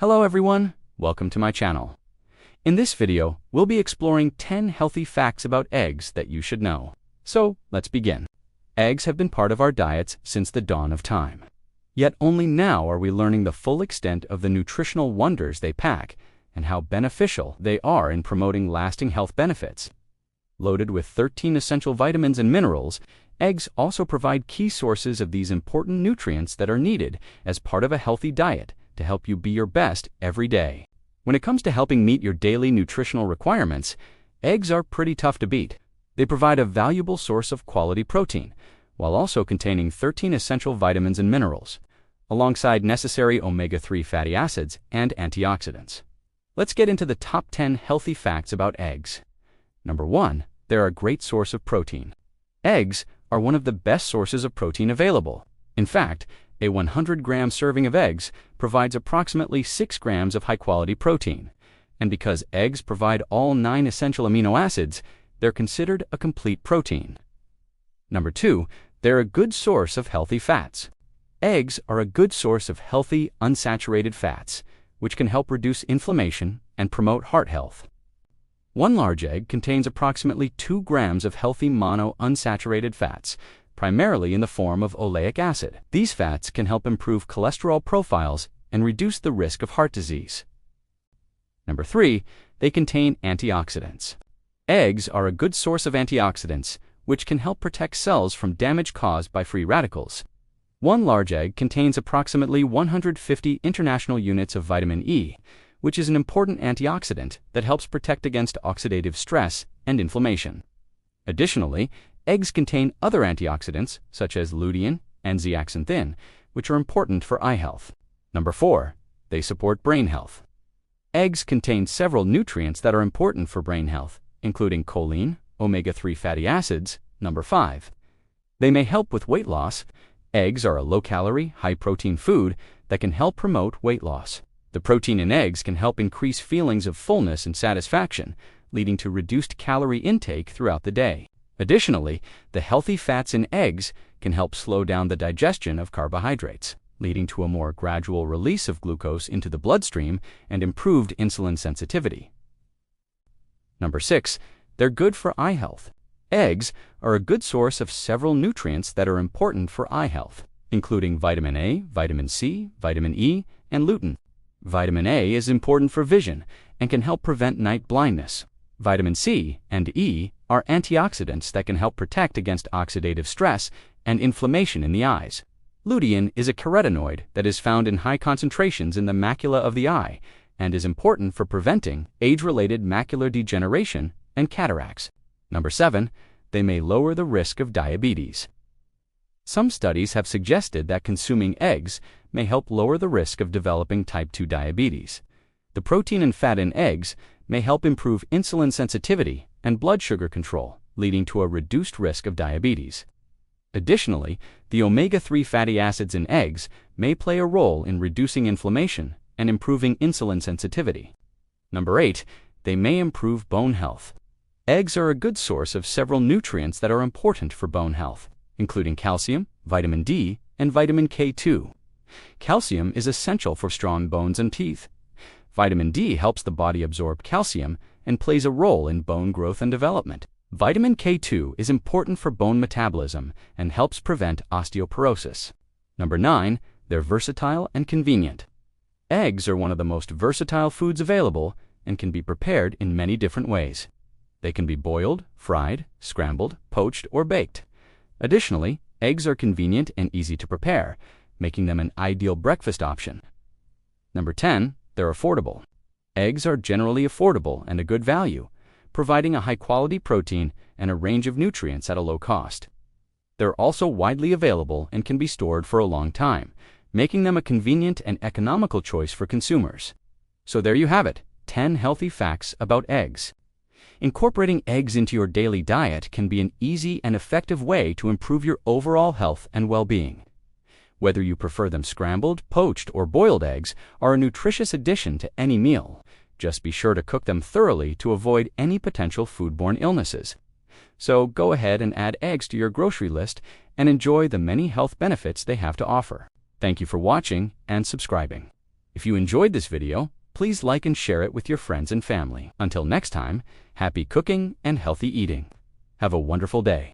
Hello everyone, welcome to my channel. In this video, we'll be exploring 10 healthy facts about eggs that you should know. So, let's begin. Eggs have been part of our diets since the dawn of time. Yet only now are we learning the full extent of the nutritional wonders they pack and how beneficial they are in promoting lasting health benefits. Loaded with 13 essential vitamins and minerals, eggs also provide key sources of these important nutrients that are needed as part of a healthy diet to help you be your best every day. When it comes to helping meet your daily nutritional requirements, eggs are pretty tough to beat. They provide a valuable source of quality protein, while also containing 13 essential vitamins and minerals, alongside necessary omega-3 fatty acids and antioxidants. Let's get into the top 10 healthy facts about eggs. Number 1, they're a great source of protein. Eggs are one of the best sources of protein available. In fact, a 100-gram serving of eggs provides approximately 6 grams of high-quality protein. And because eggs provide all 9 essential amino acids, they're considered a complete protein. Number 2, they're a good source of healthy fats. Eggs are a good source of healthy, unsaturated fats, which can help reduce inflammation and promote heart health. One large egg contains approximately 2 grams of healthy monounsaturated fats, primarily in the form of oleic acid. These fats can help improve cholesterol profiles and reduce the risk of heart disease. Number 3, they contain antioxidants. Eggs are a good source of antioxidants, which can help protect cells from damage caused by free radicals. One large egg contains approximately 150 international units of vitamin E, which is an important antioxidant that helps protect against oxidative stress and inflammation. Additionally, eggs contain other antioxidants such as lutein and zeaxanthin, which are important for eye health. Number 4, they support brain health. Eggs contain several nutrients that are important for brain health, including choline, omega-3 fatty acids. Number 5, they may help with weight loss. Eggs are a low-calorie, high-protein food that can help promote weight loss. The protein in eggs can help increase feelings of fullness and satisfaction, leading to reduced calorie intake throughout the day. Additionally, the healthy fats in eggs can help slow down the digestion of carbohydrates, leading to a more gradual release of glucose into the bloodstream and improved insulin sensitivity. Number 6, they're good for eye health. Eggs are a good source of several nutrients that are important for eye health, including vitamin A, vitamin C, vitamin E, and lutein. Vitamin A is important for vision and can help prevent night blindness. Vitamin C and E are antioxidants that can help protect against oxidative stress and inflammation in the eyes. Lutein is a carotenoid that is found in high concentrations in the macula of the eye and is important for preventing age-related macular degeneration and cataracts. Number 7, they may lower the risk of diabetes. Some studies have suggested that consuming eggs may help lower the risk of developing type 2 diabetes. The protein and fat in eggs may help improve insulin sensitivity and blood sugar control, leading to a reduced risk of diabetes. Additionally, the omega-3 fatty acids in eggs may play a role in reducing inflammation and improving insulin sensitivity. Number 8, they may improve bone health. Eggs are a good source of several nutrients that are important for bone health, including calcium, vitamin D, and vitamin K2. Calcium is essential for strong bones and teeth. Vitamin D helps the body absorb calcium and plays a role in bone growth and development. Vitamin K2 is important for bone metabolism and helps prevent osteoporosis. Number 9, they're versatile and convenient. Eggs are one of the most versatile foods available and can be prepared in many different ways. They can be boiled, fried, scrambled, poached, or baked. Additionally, eggs are convenient and easy to prepare, making them an ideal breakfast option. Number 10, they're affordable. Eggs are generally affordable and a good value, providing a high-quality protein and a range of nutrients at a low cost. They're also widely available and can be stored for a long time, making them a convenient and economical choice for consumers. So there you have it, 10 healthy facts about eggs. Incorporating eggs into your daily diet can be an easy and effective way to improve your overall health and well-being. Whether you prefer them scrambled, poached, or boiled, eggs are a nutritious addition to any meal. Just be sure to cook them thoroughly to avoid any potential foodborne illnesses. So go ahead and add eggs to your grocery list and enjoy the many health benefits they have to offer. Thank you for watching and subscribing. If you enjoyed this video, please like and share it with your friends and family. Until next time, happy cooking and healthy eating. Have a wonderful day.